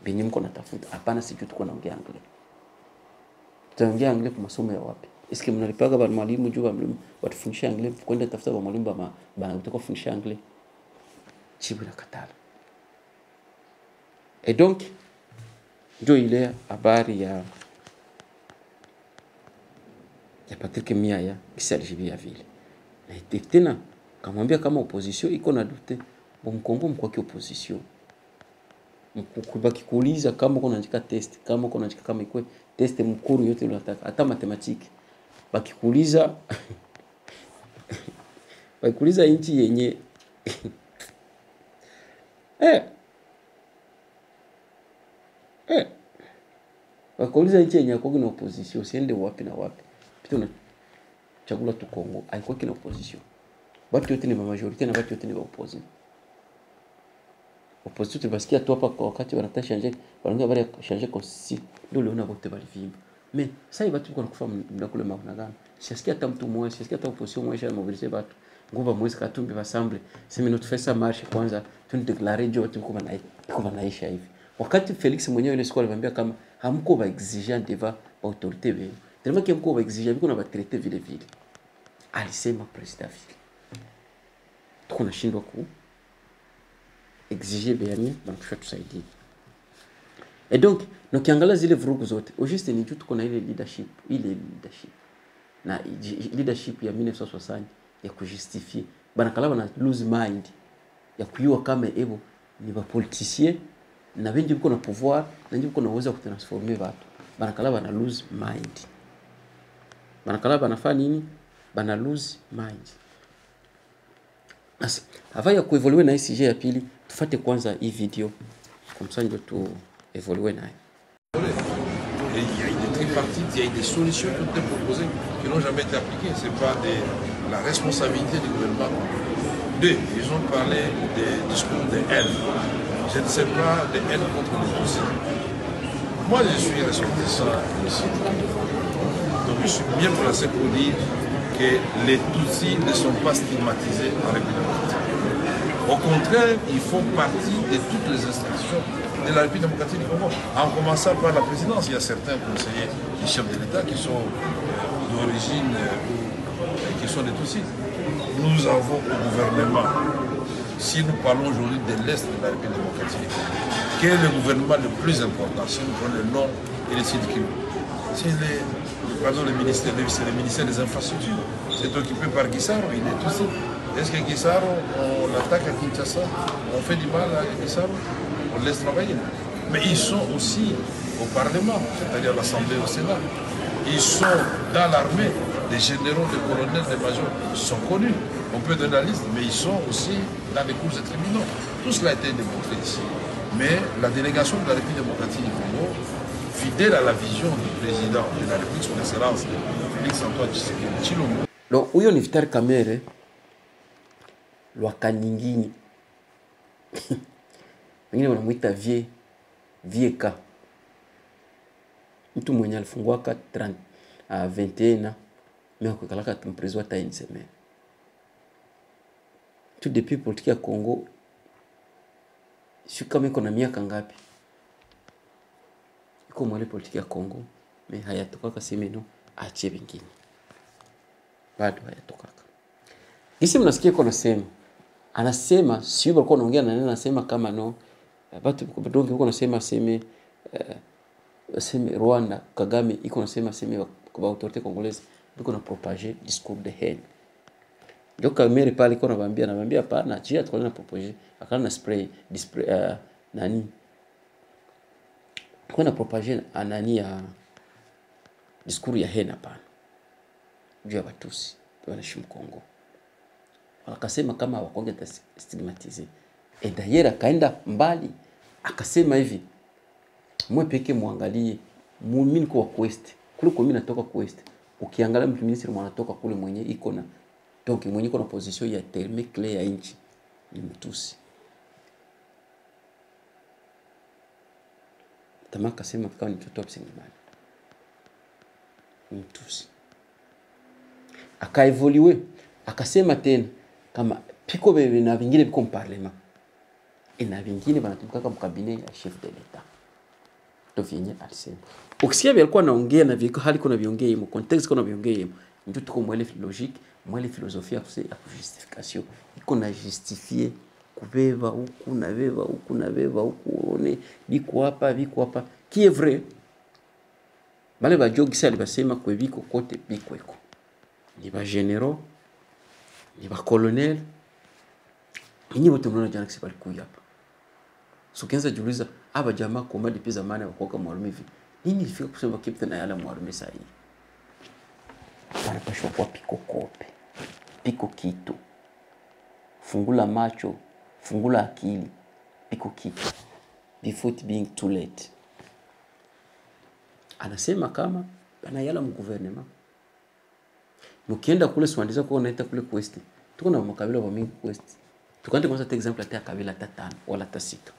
S1: benye mko natafuta hapana sijui tuko naongea anglais tutaongea anglais kwa masomo ya wapi est-ce que mnalipaga ba mwalimu juu mwalimu watufundisha anglais kwenda tafuta ba mwalimu ba utakofundisha anglais chibu na katala et donc ndio ile habari ya Patrick Miaya kisalijibia vile na tena kamwambia kama opposition iko na dute Mkongo mko kwa opposition mkubaki kuuliza kama uko unaandika test kama uko unaandika kama iko test mkuru yote unataka hata matematiki bakikuuliza bakikuuliza inchi yenye bakikuuliza inchi yenye kwa opposition siende wapi na wapi pita chagula tu Kongo haikuwa kina opposition watu wote ni majority na watu wote ni opposition opposition tubasikia tu hapa kwa wakati wanataka changer wanaongea bali changer constitution ndio leo na wote bali vimba mais sasa watu wako nakufa mnakule maana gani sisikia hata mtu mmoja sisikia hata opposition mmoja ya mobiliser watu nguva mwezi katumbi rassemble sema notre faire ça marche kwanza tunideclarer jo watu kwa naisha hivi wakati Felix mwenyewe ile siku alimwambia kama hamko ba exigeant devant autorité vile tellement que mko ba exigeant biko na ba traiter vile vile alisema president vile tukuna shindwa ku exiger bien donc tusaidie et donc nokiangalia zile vurugu zote au juste ni tuko na ile leadership na leadership ya 1960 ya kujustifier bana kala bana lose mind ya kuyua kama ebo ni ba politiciens na wengi biko na pouvoir na wengi biko na uwezo kutransformer watu bana kala bana lose mind banakala banafanya nini, bana lose mind. Asa avant ya kuevolue na ICG ya pili, tufate kwanza hii video comme ça ndio tu évoluer nayo.
S4: Et il y a des tripartites, il y a des solutions qui ont été proposées qui n'ont jamais été appliquées. Ce n'est pas la responsabilité du gouvernement. Deux, ils ont parlé des discours de haine. Je ne sais pas de haine contre les Tutsis. Moi, je suis ressortissant ici. Donc, je suis bien placé pour dire que les Tutsis ne sont pas stigmatisés en République démocratique. Au contraire, ils font partie de toutes les institutions de la République démocratique du Congo, en commençant par la présidence. Il y a certains conseillers du chef de l'État qui sont d'origine qui sont des Tutsis. Nous avons au gouvernement, si nous parlons aujourd'hui de l'Est de la République démocratique, quel est le gouvernement le plus important, si nous prenons le nom et le Sud Kivu? C'est le ministère des Infrastructures. C'est occupé par Guissaro, il est Tutsi. Est-ce que Guissaro, on l'attaque à Kinshasa, on fait du mal à Guissaro, on laisse travailler? Mais ils sont aussi au Parlement, c'est-à-dire à l'Assemblée, au Sénat. Ils sont dans l'armée, des généraux, des colonels, des majors, ils sont connus. On peut donner la liste, mais ils sont aussi dans les cours de tribunaux. Tout cela a été démontré ici. Mais la délégation de la République démocratique du Congo, fidèle à la vision du président de la République, son Excellence, Félix Antoine Tshisekedi Tshilombo.
S1: Donc, huyo ni Vital Kamerhe Lwakanyingini. Wengine wanamuita Vieka. Mtu mwenye alifunguaka 21 mais akakalaka tumprezo hata une semaine. Tout depuis politique ya Congo, si kama iko na miaka ngapi? Iko mwale politique ya Congo, mais hayatokaka semeno achie vingine. Bado hayatokaka. Gisi mnasikia iko nasema. Anasema sio walikuwa wanaongea na nani, anasema kama no watu badonge huko nasema seme Rwanda Kagame iko nasema seme kwa autorité congolaise biko na propager discours de haine. Ndio Kamerhe pale iko anamwambia pana achia tukana na propager akana na display nani kuna propager anani ya discours ya haine hapana juu ya Batusi wanaishi Kongo. Akasema kama wakonge stigmatize. Et d'ailleurs akaenda mbali akasema hivi, mwe peke muangalie mimi niko wa Quest kule kwa mimi natoka Quest, ukiangalia mtu ministri mwanatoka kule mwenye iko na donc mwenye iko na position ya terme clé ya nchi ni Mtusi. Tamaka akasema kama ni mtoto msingimani Mtusi akaevolue akasema tena kama piko bebe na vingine biko mparlema na vingine banatumika mkabine ya chef de l'État. Ndio vyenye alisema. Ukisikia alikuwa anaongea na viko hali kuna viongea mu context kuna viongea ndio tuko mwele logique, mwele philosophie ya justification. Iko na justifier kubeba huku na beba huku na beba huku one biko hapa qui est vrai. Bale ba jogisa alibasema kwa biko kote biko iko. Ni ba généraux ni ba colonel ninyi wote mnaona jana kisi balikuja hapa. So kianza jiuliza aba jamaa kwa depuis zamani wakoka mwalume hivi. Nini ilifika kusema captain ayala mwalume sasa hivi? Wanapashwa kwa piko kope. Piko kitu. Fungula macho, fungula akili. Piko kitu. Before it being too late. Anasema kama anayala mgouvernement. Mukienda kule Swandiza kwa unaita kule Quest. Tuko na makabila wa mingi Quest. Tukante kwanza example ata kabila tatano wala tasito.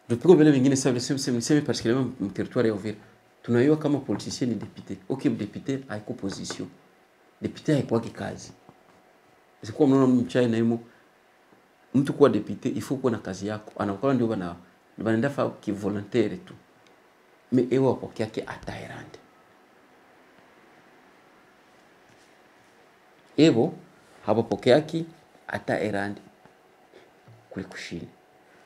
S1: Depuis vile vingine sasa sema particulièrement mu territoire ya Uvira. Tunaiwa kama politicien ni député. Okay, député haiko position. Député haiko kazi. Sikuwa mnaona mchai na himo mtu kuwa député il faut kuwa na kazi yako. Anakuwa ndio banaenda fa ki volontaire tu. Mais ewa pokea yake atairande. Evo haba pokea yake atairande kule kushini.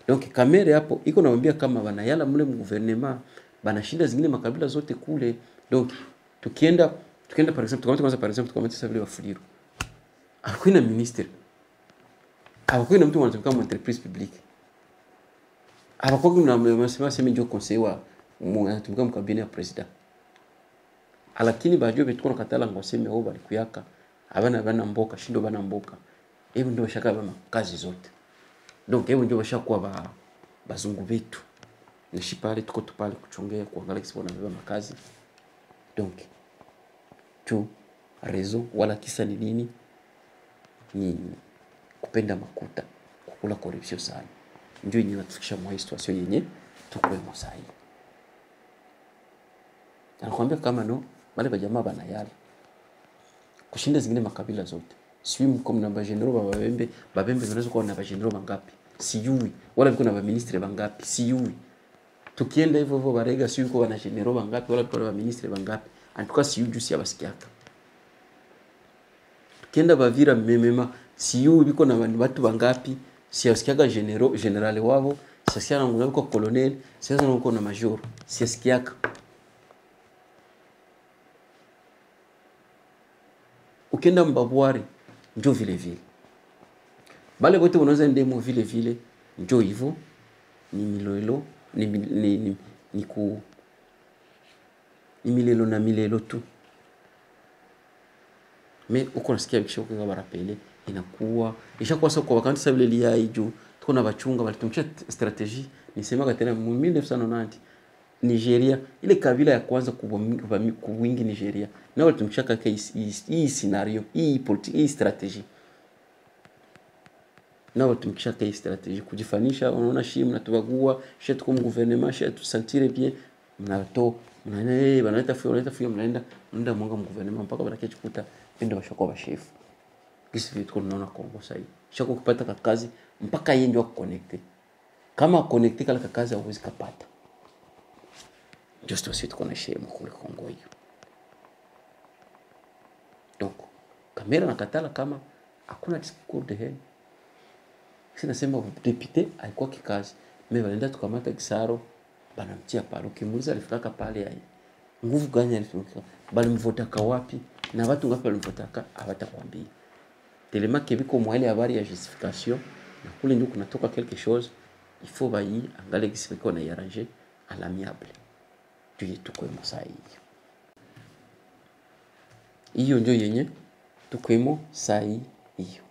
S1: Donc Kamerhe hapo iko naambia kama wanayala mule mgouvernement bana shida zingine makabila zote kule. Donc tukienda par exemple tukamata vile wa Fuliru. Hakuna minister. Hakuna mtu anatumika kama entreprise publique. Hakuna mnasema sema ndio conseil wa anatumika mkabine ya president. Alakini bajua betu kuna katala ngoseme au balikuyaka abana mboka shindo bana mboka. Hebu ndio bashaka bama kazi zote. Donc hebu ndio bashakuwa bazungu betu. Nishi pale tuko tupale kuchongea kuangalia kisi wanabeba makazi. Donc tu raison wala kisa ni nini? Ni kupenda makuta, kukula corruption sana. Ndio yenye natufikisha mwa situation yenye tukwemo sahi. Anakuambia kama no, wale bajamaa bana yale. Kushinda zingine makabila zote. Sijui mko mna bajenero babembe wanaweza kuwa na bajenero bangapi? Sijui. Wala mko na baministre bangapi? Sijui. Tukienda hivyo barega sijui kwa wana general bangapi wala kwa ministre bangapi. Antuka sijui juu si abasikiaka. Tukienda Bavira memema sijui biko na watu bangapi, si abasikiaka general wao, si asikiaka na kwa colonel, si asikiaka na major, si asikiaka. Ukienda Mbabwari njo vile vile. Bale wote wanaweza ndemo vile vile njo hivyo ni milolo ni milelo na milelo tu. Mais uko nasikia bikisho kwa barapele inakuwa ishakuwa sasa kwa wakati sabile lia iju tuko na bachunga balitumia strategy nisema tena mu 1990 Nigeria ile kabila ya kwanza kuwingi Nigeria na walitumia kaka hii scenario hii strategy na walitumia hii strategy kujifanisha unaona shimu na tubagua shetu kwa gouvernement shetu sentire bien mnato mnaenda banaleta fio mnaenda mwanga gouvernement mpaka banakichukuta ndio bashoko ba chef kisi vitu tunaona Kongo sasa shako kupata kazi mpaka yeye ndio connecte kama connecte kala kazi hauwezi kupata just aussi tuko shemu kule Kongo hiyo. Donc kamera na katala kama hakuna discours de haine. Sina sema député alikuwa kikazi mimi walienda tukamata Gisaro banamtia pale ukimuuliza alifika pale hai nguvu gani alifika bali mvotaka wapi na watu ngapi walimvotaka hawatakwambia telema kebiko mwale habari ya justification na kule ndio kunatoka quelque chose il faut bayi angalie kisi biko na arranger à l'amiable tu tukwemo saa hiyo ndio yenye tukwemo saa hiyo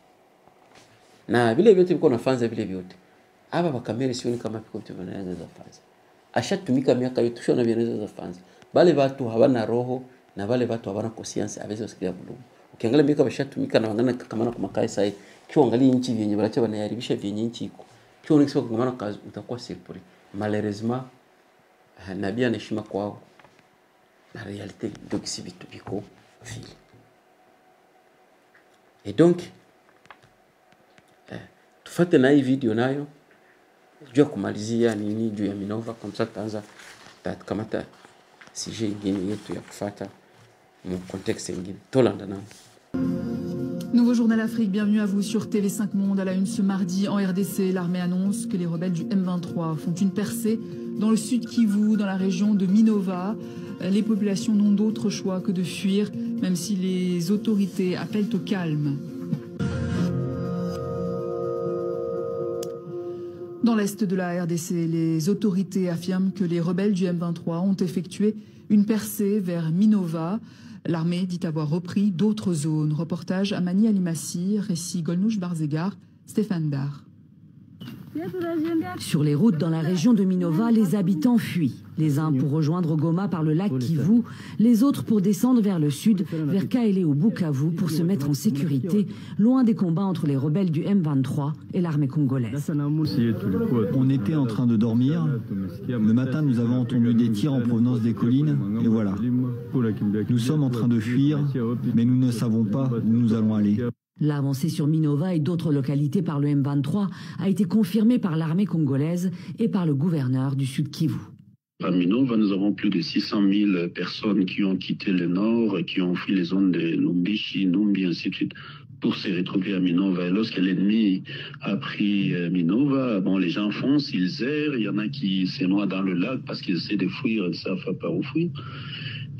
S1: na vile vyote biko nafanza vile vyote hapa bakamera sioni kama biko vitu vinaweza zafanza ashatumika miaka yote tushona vinaweza zafanza bale watu hawana roho na wale watu hawana conscience aweze kusikia bulu ukiangalia miaka bashatumika na wangana kama na kumakai sai kio angalia nchi vyenye baracha wanaharibisha vyenye nchi iko kio unakisikia kungana kazi utakuwa surpris malheureusement na bien heshima kwao la réalité ndio kisi vitu biko vile et donc tufate na hii video nayo juu kumalizia nini juu ya Minova comme ça tanza kamata sujet ingine yetu ya kufuata mu contexte ingine tolanda na.
S5: Nouveau journal Afrique, bienvenue à vous sur TV5 Monde. À la une ce mardi, en RDC, l'armée annonce que les rebelles du M23 font une percée dans le sud Kivu, dans la région de Minova. Les populations n'ont d'autre choix que de fuir, même si les autorités appellent au calme. Dans l'est de la RDC, les autorités affirment que les rebelles du M23 ont effectué une percée vers Minova. L'armée dit avoir repris d'autres zones. Reportage Amani Alimassi, récit Golnouch Barzégar, Stéphane Bar.
S6: Sur les routes dans la région de Minova, les habitants fuient. Les uns pour rejoindre Goma par le lac Kivu, les autres pour descendre vers le sud, vers Kaélé ou Bukavu pour se mettre en sécurité, loin des combats entre les rebelles du M23 et l'armée congolaise.
S7: On était en train de dormir. Le matin, nous avons entendu des tirs en provenance des collines, et voilà. Nous sommes en train de fuir, mais nous ne savons pas où nous allons aller.
S6: L'avancée sur Minova et d'autres localités par le M23 a été confirmée par l'armée congolaise et par le gouverneur du Sud Kivu.
S8: À Minova, nous avons plus de 600 000 personnes qui ont quitté le nord et qui ont fui les zones de Lumbishi, Numbi, ainsi de suite, pour se retrouver à Minova. Et lorsque l'ennemi a pris Minova, bon, les gens foncent, ils errent, il y en a qui se noient dans le lac parce qu'ils essaient de fuir, ils ne savent pas où fuir.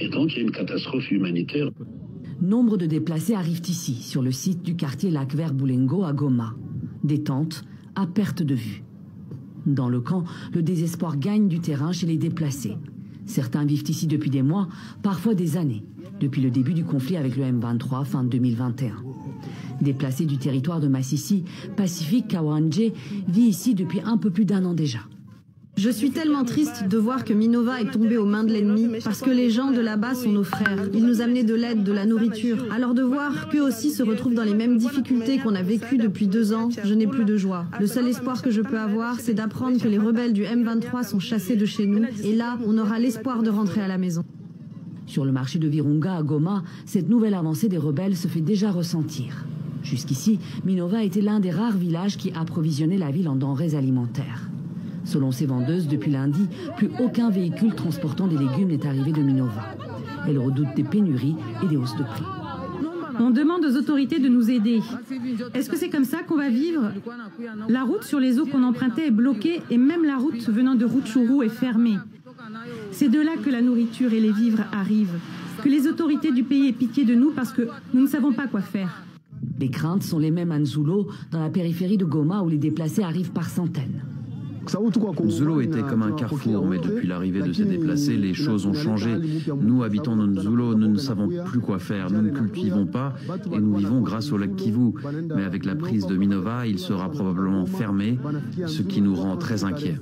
S8: Et donc, il y a une catastrophe humanitaire.
S6: Nombre de déplacés arrivent ici, sur le site du quartier Lac Vert Boulengo à Goma. Des tentes à perte de vue. Dans le camp, le désespoir gagne du terrain chez les déplacés. Certains vivent ici depuis des mois, parfois des années. depuis le début du conflit avec le M23 fin 2021. Déplacé du territoire de Massissi, Pacifique Kawanje vit ici depuis un peu plus d'1 an déjà.
S9: Je suis tellement triste de voir que Minova est tombé aux mains de l'ennemi parce que les gens de là-bas sont nos frères. Ils nous amenaient de l'aide, de la nourriture. Alors de voir qu'eux aussi se retrouvent dans les mêmes difficultés qu'on a vécues depuis 2 ans, je n'ai plus de joie. Le seul espoir que je peux avoir, c'est d'apprendre que les rebelles du M23 sont chassés de chez nous. Et là, on aura l'espoir de rentrer à la maison.
S6: Sur le marché de Virunga à Goma, cette nouvelle avancée des rebelles se fait déjà ressentir. Jusqu'ici, Minova était l'un des rares villages qui approvisionnait la ville en denrées alimentaires. Selon ces vendeuses, depuis lundi, plus aucun véhicule transportant des légumes n'est arrivé de Minova. Elles redoutent des pénuries et des hausses de prix.
S10: On demande aux autorités de nous aider. Est-ce que c'est comme ça qu'on va vivre? La route sur les eaux qu'on empruntait est bloquée et même la route venant de Rutshuru est fermée. C'est de là que la nourriture et les vivres arrivent. Que les autorités du pays aient pitié de nous parce que nous ne savons pas quoi faire.
S6: Les craintes sont les mêmes à Nzulo, dans la périphérie de Goma où les déplacés arrivent par centaines.
S11: Nzulo était comme un carrefour, mais depuis l'arrivée de ces déplacés, les choses ont changé. Nous, habitants de Nzulo, nous ne savons plus quoi faire. Nous ne cultivons pas et nous vivons grâce au lac Kivu. Mais avec la prise de Minova, il sera probablement fermé, ce qui nous rend très inquiets.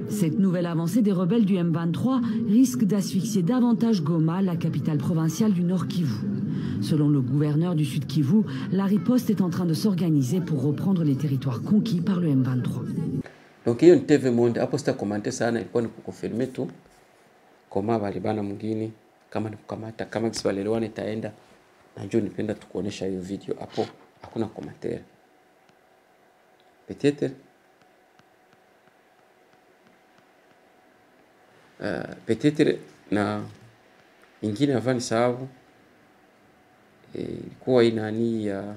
S6: Cette nouvelle avancée des rebelles du M23 risque d'asphyxier davantage Goma, la capitale provinciale du Nord Kivu. Selon le gouverneur du Sud Kivu, la riposte est en train de s'organiser pour reprendre les territoires conquis par le M23.
S1: Donc hiyo ni TV Monde. Hapo sita komante sana, ilikuwa ni kukonfirme tu kama balibana mwingine, kama ni kukamata, kama kisibalelewana itaenda. Najua nipenda tukuonesha hiyo video hapo, hakuna commentaire. Peut-être na ingine avani sababu ilikuwa inani ya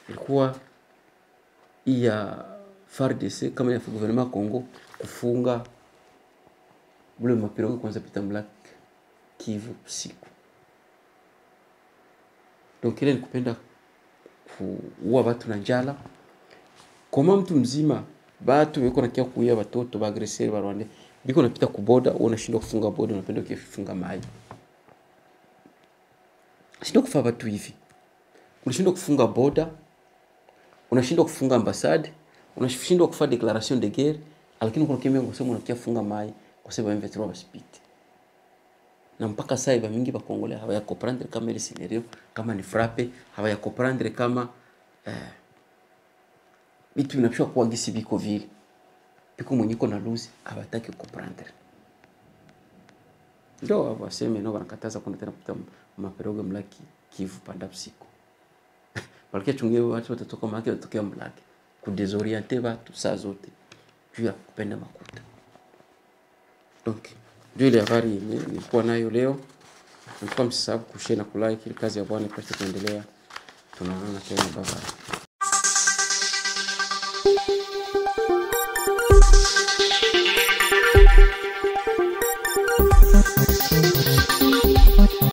S1: ilikuwa ya FARDC kama ya gouvernement Congo kufunga bule mapirogo kwanza pita Black Kivu usiku. Donc ile nikupenda kuua watu na njala. Kama mtu mzima batu weko na kia kuia watoto ba agresser ba Rwanda biko napita kuboda unashindwa kufunga boda, unapenda ukifunga mai. Sio kufa watu hivi. Unashindwa kufunga boda, unashindwa kufunga ambassade, unashindwa kufanya declaration de guerre, lakini kuna kimya ngosema unakia funga mai kwa sababu M23 basipite. Na mpaka sasa hivi mingi ba Kongolais hawaya comprendre kama ile scenario kama ni frappe, hawaya comprendre kama bitu binapishwa kuwa gisi biko vile. Biko mwenyeko na lose habataki comprendre. Ndio waseme no wanakataza kuna tena kupita maperoga mlaki Kivu panda usiku. Balkia chungie watu watatoka maki watokea mlaki. Kudesorienter watu saa zote. Juu ya kupenda makuta. Donc, ndio ile habari nilikuwa nayo leo. Nilikuwa msisahau kushare na kulike ili kazi ya Bwana ipate kuendelea. Tunaona tena bye.